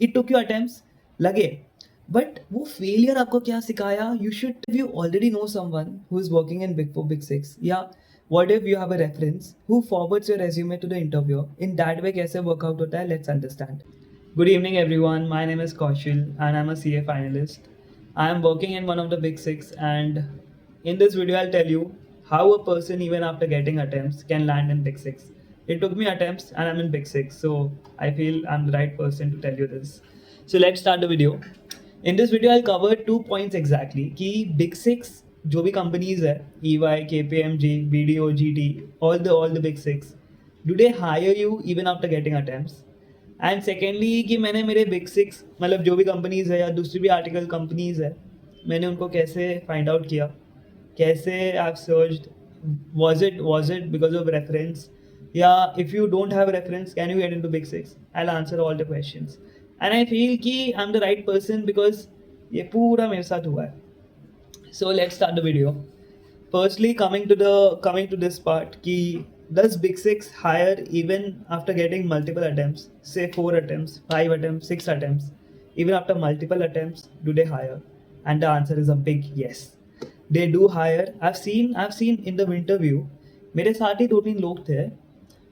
It took you attempts लगे, but वो failure आपको क्या सिखाया? You should you already know someone who is working in big 4 big 6, या what if you have a reference who forwards your resume to the interview, in that way कैसे work out होता है, let's understand. Good evening, everyone. My name is Kaushal, and I'm a CA finalist. I am working in one of the big six, and in this video, I'll tell you how a person, even after getting attempts, can land in big six. It took me attempts, and I'm in big six, so I feel I'm the right person to tell you this. So let's start the video. In this video, I'll cover 2 points exactly. कि big six जो भी companies है, EY, KPMG, BDO, GT, all the big six, do they hire you even after getting attempts? And secondly कि मैंने मेरे big six मतलब जो भी कंपनीज़ है या दूसरी भी आर्टिकल कंपनीज़ है, मैंने उनको कैसे फाइंड आउट किया, कैसे I searched, was it because of reference, या if you don't have reference can you get into big six? I will answer all the questions and I feel कि I am the right person because ये पूरा मेरे साथ हुआ है. So let's start the video. Firstly, coming to this part, कि does Big Six hire even after getting multiple attempts, say 4 attempts, 5 attempts, 6 attempts, even after multiple attempts, do they hire? And the answer is a big yes. They do hire. I've seen in the interview, मेरे साथ ही 2-3 लोग थे,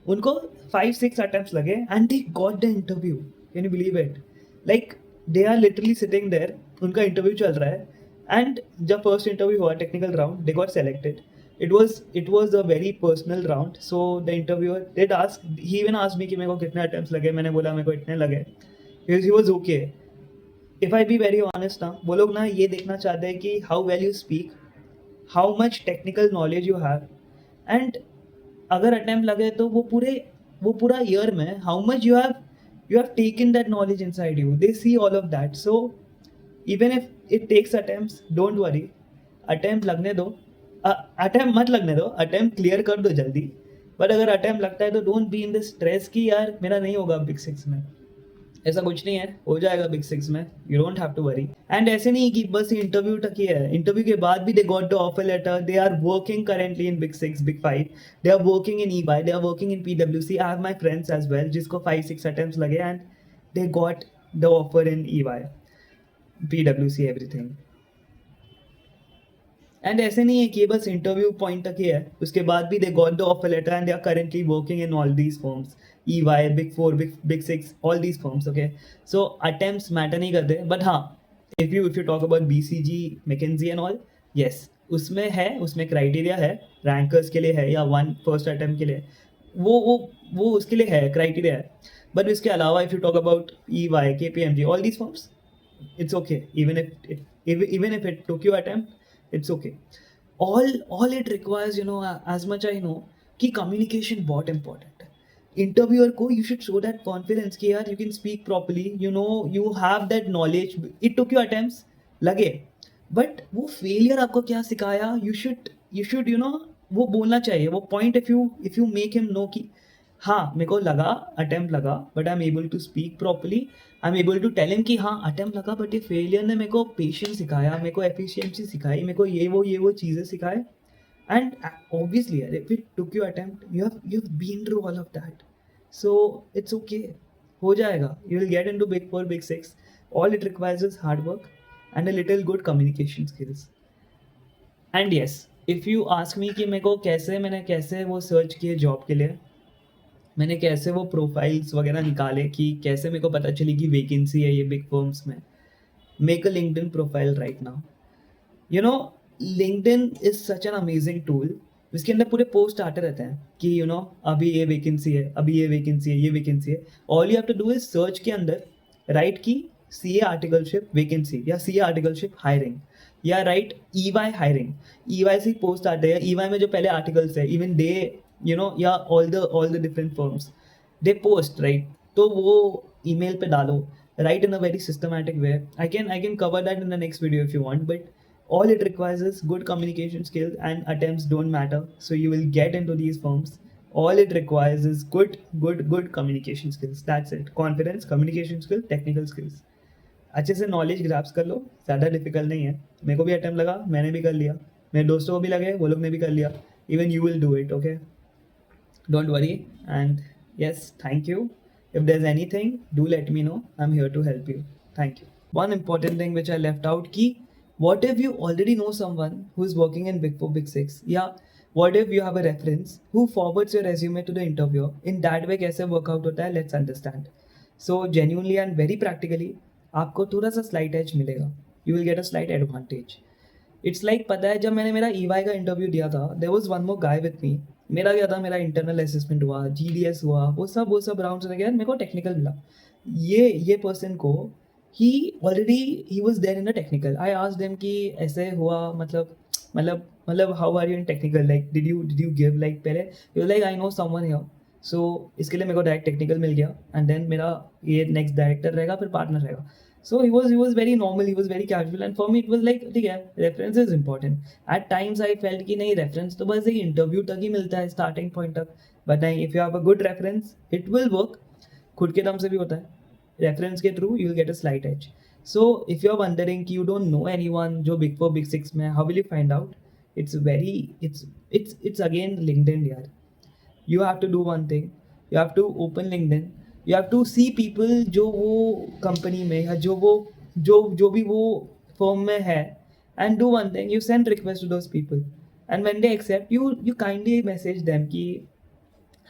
उनको 5-6 attempts लगे and they got the interview. Can you believe it? Like they are literally sitting there, उनका interview चल रहा है, and जब फर्स्ट इंटरव्यू हुआ technical round, they got selected. It was a very personal round, so the interviewer did ask, he even asked me कि मेरे को कितने अटेम्प्ट्स लगे. मैंने बोला मेरे को इतने लगे. He was okay. If I be very honest ना, वो लोग ना ये देखना चाहते हैं कि how well you speak, how much technical knowledge you have, and अगर अटेम्प्ट लगे तो वो पूरा ईयर में how much you have taken that knowledge inside you. They see all of that. So even if it takes attempts, don't worry. Attempt लगने दो, attempt मत लगने दो, अटेम्प्ट क्लियर कर दो जल्दी. बट अगर अटेम्प्ट लगता है तो don't be in the stress कि यार मेरा नहीं होगा बिग सिक्स में. ऐसा कुछ नहीं है, हो जाएगा बिग सिक्स में. You don't have to worry. And ऐसे नहीं कि बस इंटरव्यू तक ही है, इंटरव्यू के बाद भी they got the offer letter. They are working currently in big six, big five. They are working in EY, they are working in PwC. I have my friends as well जिसको 5-6 attempts लगे and they got the offer in EY, PwC, everything. And ऐसे नहीं है कि ये बस interview point तक ही है, उसके बाद भी they got the offer letter and they are currently working in all these firms, EY, big 4, big 6, all these firms. Okay, so attempts matter नहीं करते. बट हाँ, if you talk about BCG, McKinsey and all, yes, उसमें criteria है, rankers के लिए है या one first attempt के लिए, वो उसके लिए है, क्राइटेरिया है. बट इसके अलावा if you talk about EY, KPMG, all these firms, it's okay. Even if it took you attempt, it's okay. All it requires, as much I know, कि communication बहुत important है. Interviewer को you should show that confidence कि यार you can speak properly, you have that knowledge. It took you attempts लगे, but वो failure आपको क्या सिखाया? You should वो बोलना चाहिए, वो point. If you make him know कि हाँ मेरे को लगा, अटेम्प्ट लगा, but I am able to speak properly, I am able to tell him कि हाँ अटेम्प्ट लगा, बट ये फेलियर ने मेरे को पेशेंस सिखाया, मेरे को एफिशिएंसी सिखाई, मेरे को ये वो चीज़ें सिखाए. And obviously if it took you attempt, you have been through all of that, so it's okay. हो जाएगा. You will get into big 4, big 6. All it requires is hard work and a little good communication skills. And yes, if you ask me कि मेरे को मैंने कैसे वो search किए job के लिए, मैंने कैसे वो प्रोफाइल्स वगैरह निकाले, कि कैसे मेरे को पता चली कि वैकेंसी है ये बिग फर्म्स में. Make a LinkedIn profile right now. LinkedIn is such an amazing tool. इसके अंदर पूरे पोस्ट आते रहते हैं कि अभी ये वैकेंसी है, अभी ये वैकेंसी है, ये वैकेंसी है. All you have to do is search के अंदर राइट की CA आर्टिकलशिप वैकेंसी, या CA आर्टिकलशिप हायरिंग, या राइट EY हायरिंग. EY से पोस्ट आते हैं. EY में जो पहले आर्टिकल्स है, इवन दे या all the different firms they post right. तो वो ईमेल पे डालो right in a very systematic way. I can cover that in the next video if you want. But all it requires is good communication skills, and attempts don't matter, so you will get into these firms. All it requires is good communication skills. That's it. Confidence, communication skill, technical skills. अच्छे से knowledge grasps कर लो, ज़्यादा difficult नहीं है. मेरे को भी attempt लगा, मैंने भी कर लिया, मेरे दोस्तों को भी लगे, वो लोग ने भी कर लिया. Even you will do it. Okay, don't worry. And yes, thank you. If there's anything, do let me know. I'm here to help you. Thank you. One important thing which I left out key, what if you already know someone who's working in Big Four, Big Six? Yeah. What if you have a reference who forwards your resume to the interviewer? In that way कैसे workout होता है? Let's understand. So genuinely and very practically, आपको थोड़ा सा slight edge मिलेगा. You will get a slight advantage. It's like पता है जब मैंने मेरा ईवाई का इंटरव्यू दिया था there was one more guy with me मेरा क्या था मेरा इंटरनल असेसमेंट हुआ जीडीएस हुआ वो सब राउंड्स रह गया मेरे को टेक्निकल मिला ये पर्सन को ही ऑलरेडी ही was there in a technical I asked them कि ऐसे हुआ मतलब how are you in technical like did you give like पहले you like I know someone here so इसके लिए मेरे को डायरेक्ट टेक्निकल मिल गया एंड देन मेरा ये नेक्स्ट डायरेक्टर रहेगा फिर पार्टनर रहेगा. So he was very normal, he was very casual, and for me it was like ठीक है reference is important. At times I felt कि नहीं reference तो बस एक interview तक ही मिलता है starting point तक, but नहीं if you have a good reference it will work. खुद के दम से भी होता है reference के through you will get a slight edge. So if you are wondering कि you don't know anyone जो Big Four Big Six में how will you find out? It's again LinkedIn यार. You have to do one thing. You have to open LinkedIn. You have to see people जो वो company में या जो भी वो फर्म में है and do one thing. You send request to those people and when they accept you kindly message them कि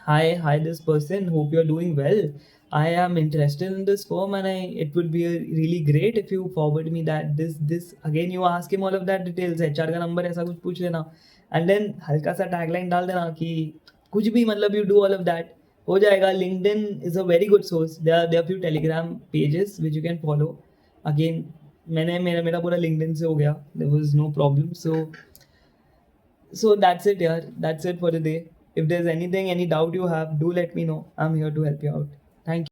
hi this person, hope you're doing well. I am interested in this firm and it would be really great if you forward me that this again you ask him all of that details HR का number ऐसा कुछ पूछ लेना and then हल्का सा tagline डाल देना कि कुछ भी मतलब you do all of that हो जाएगा. LinkedIn is a very good source. There are few Telegram pages which you can follow. Again मैंने मेरा पूरा LinkedIn से हो गया. There was no problem. So that's it, yaar. That's it for the day. If there's anything, any doubt you have, do let me know. I'm here to help you out. Thank you.